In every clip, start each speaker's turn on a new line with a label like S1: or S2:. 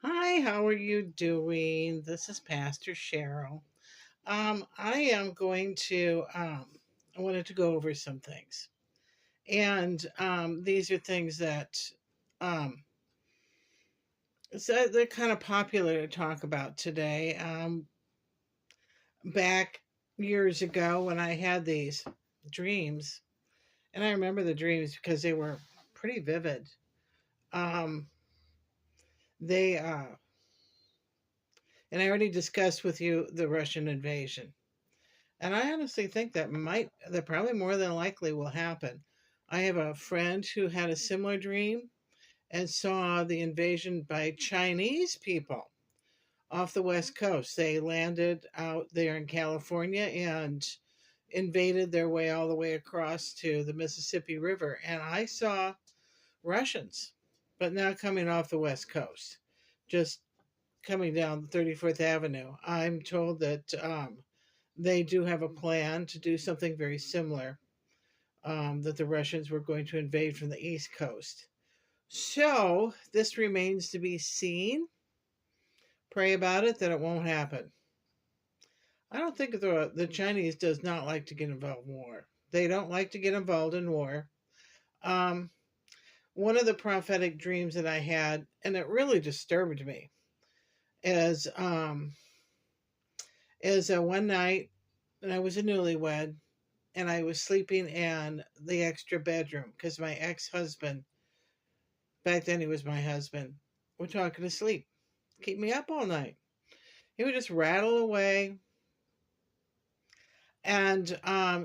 S1: Hi, how are you doing? This is Pastor Cheryl. I am going to, I wanted to go over some things. And these are things that um, they're kind of popular to talk about today. Back years ago when I had these dreams, and I remember the dreams because they were pretty vivid. Um, they, and I already discussed with you the Russian invasion. And I honestly think that probably more than likely will happen. I have a friend who had a similar dream and saw the invasion by Chinese people off the West Coast. They landed out there in California and invaded their way all the way across to the Mississippi River. And I saw Russians, but not coming off the West Coast, just coming down 34th Avenue. I'm told that they do have a plan to do something very similar, that the Russians were going to invade from the East Coast. So this remains to be seen. Pray about it that it won't happen. I don't think the Chinese does not like to get involved in war. They don't like to get involved in war. Um, One of the prophetic dreams that I had, and it really disturbed me, is one night, and I was a newlywed, and I was sleeping in the extra bedroom because my ex husband, back then he was my husband, would talking to sleep, keep me up all night. He would just rattle away. And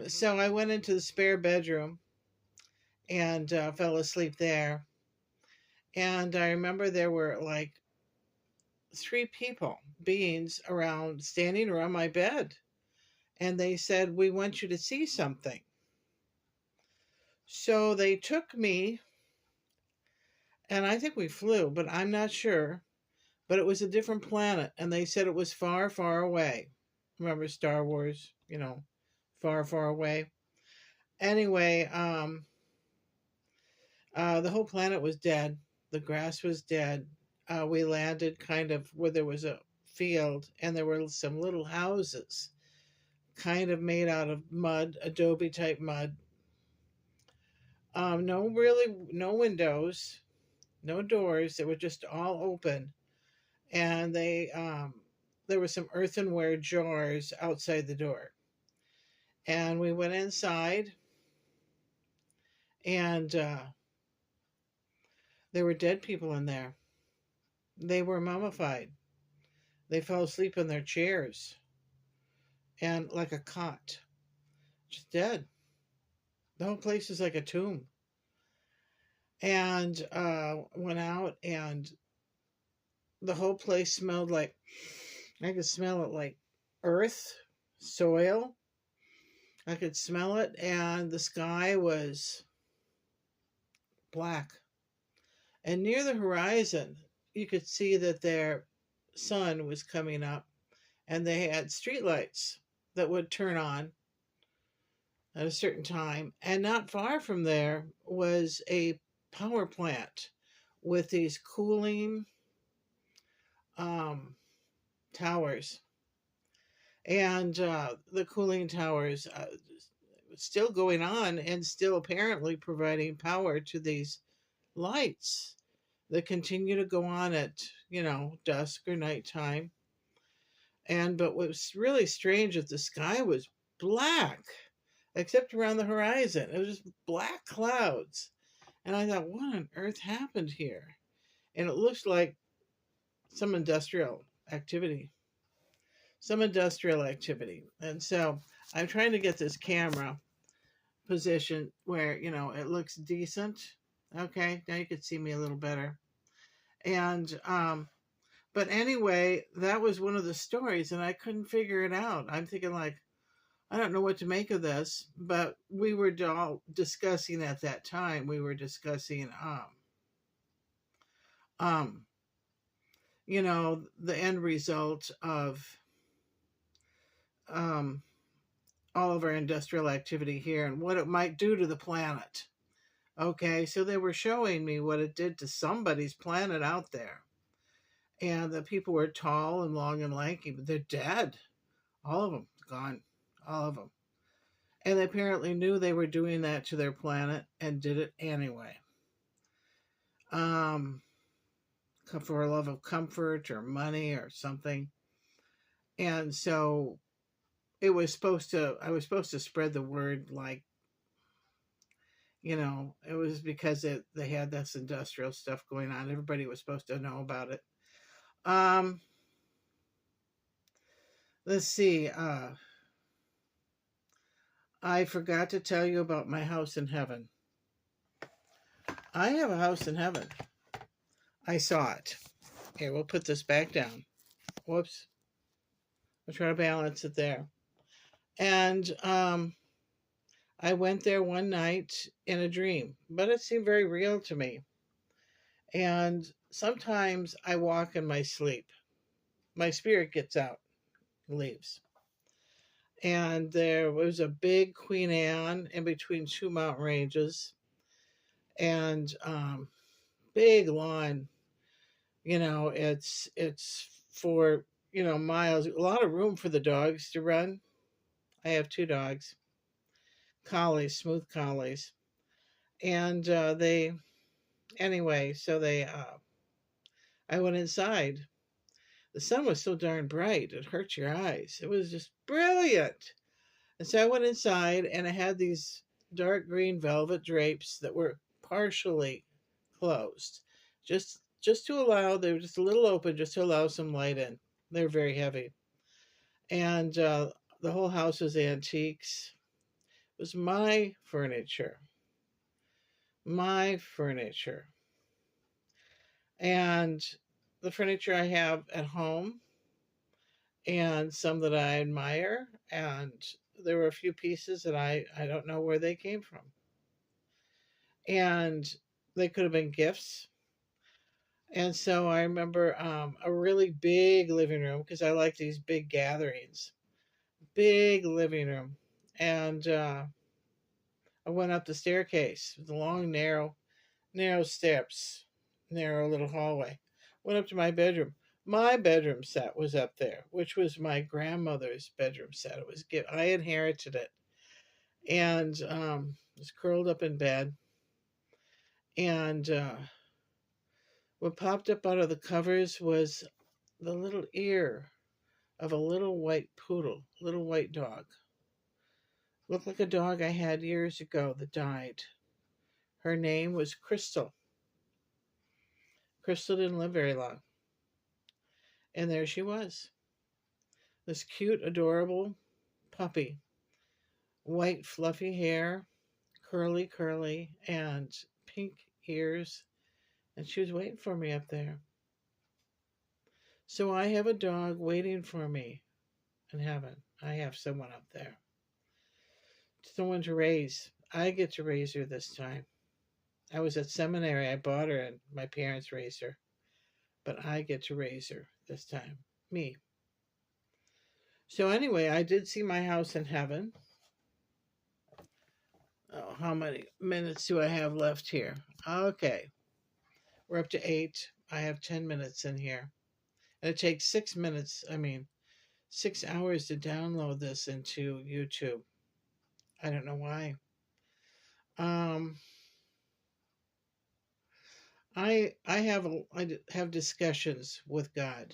S1: so I went into the spare bedroom and fell asleep there. And I remember there were like three beings around, standing around my bed. And they said, "We want you to see something." So they took me, and I think we flew, but I'm not sure. But it was a different planet, and they said it was far, far away. Remember Star Wars, far, far away. Anyway, the whole planet was dead. The grass was dead. We landed kind of where there was a field, and there were some little houses, kind of made out of mud, adobe type mud. No windows, no doors. They were just all open, and there were some earthenware jars outside the door. And we went inside, and there were dead people in there. They were mummified. They fell asleep in their chairs and like a cot, just dead. The whole place is like a tomb. And went out, and the whole place smelled like, I could smell it like earth, soil. I could smell it, and the sky was black. And near the horizon, you could see that their sun was coming up, and they had streetlights that would turn on at a certain time. And not far from there was a power plant with these cooling um, towers. And the cooling towers still going on and still apparently providing power to these lights that continue to go on at, dusk or nighttime. And but what was really strange is the sky was black, except around the horizon. It was just black clouds. And I thought, what on earth happened here? And it looked like some industrial activity. Some industrial activity. And so I'm trying to get this camera position where, it looks decent. Okay, now you can see me a little better. And but anyway, that was one of the stories, and I couldn't figure it out. I'm thinking like, I don't know what to make of this, but we were all discussing at that time. We were discussing, um, the end result of um, all of our industrial activity here and what it might do to the planet. Okay, so they were showing me what it did to somebody's planet out there. And the people were tall and long and lanky, but they're dead. All of them gone. All of them. And they apparently knew they were doing that to their planet and did it anyway. Um, for a love of comfort or money or something. And so I was supposed to spread the word, like, it was because they had this industrial stuff going on. Everybody was supposed to know about it. Um, let's see. I forgot to tell you about my house in heaven. I have a house in heaven. I saw it. Here, we'll put this back down. Whoops. I'll try to balance it there. And I went there one night in a dream, but it seemed very real to me. And sometimes I walk in my sleep. My spirit gets out, leaves. And there was a big Queen Anne in between two mountain ranges, and big lawn. It's for miles. A lot of room for the dogs to run. I have two dogs, collies, smooth collies, and they anyway. So I went inside. The sun was so darn bright, it hurt your eyes. It was just brilliant. And so I went inside, and I had these dark green velvet drapes that were partially closed, just to allow, they were just a little open, just to allow some light in. They're very heavy. And the whole house was antiques. It was my furniture. My furniture. And the furniture I have at home, and some that I admire. And there were a few pieces that I don't know where they came from. And they could have been gifts. And so I remember a really big living room, because I like these big gatherings. Big living room. And I went up the staircase, the long, narrow steps, narrow little hallway. Went up to my bedroom. My bedroom set was up there, which was my grandmother's bedroom set. I inherited it, and was curled up in bed. And what popped up out of the covers was the little ear of a little white poodle, little white dog. Looked like a dog I had years ago that died. Her name was Crystal. Crystal didn't live very long. And there she was. This cute, adorable puppy. White, fluffy hair, curly, and pink ears. And she was waiting for me up there. So I have a dog waiting for me in heaven. I have someone up there. Someone to raise. I get to raise her this time. I was at seminary. I bought her and my parents raised her. But I get to raise her this time. Me. So anyway, I did see my house in heaven. Oh, how many minutes do I have left here? Okay. We're up to 8. I have 10 minutes in here. And it takes 6 hours to download this into YouTube. I don't know why. I have discussions with God.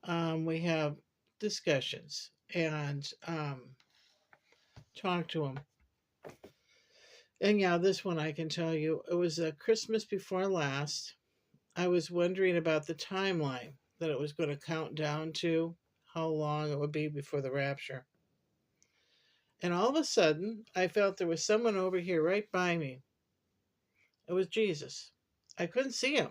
S1: We have discussions and talk to him. And yeah, this one I can tell you, it was a Christmas before last. I was wondering about the timeline that it was going to count down to, how long it would be before the rapture. And all of a sudden, I felt there was someone over here right by me. It was Jesus. I couldn't see him,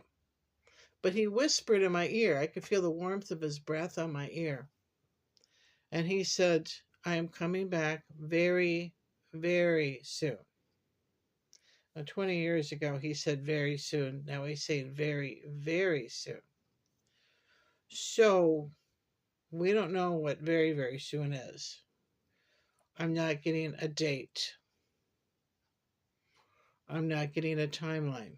S1: but he whispered in my ear. I could feel the warmth of his breath on my ear. And he said, I am coming back very, very soon. Now, 20 years ago, he said very soon. Now he's saying very, very soon. So we don't know what very, very soon is. I'm not getting a date. I'm not getting a timeline.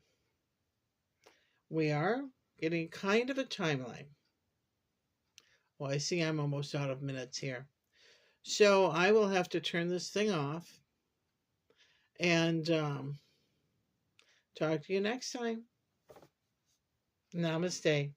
S1: We are getting kind of a timeline. Well, I see I'm almost out of minutes here. So I will have to turn this thing off and talk to you next time. Namaste.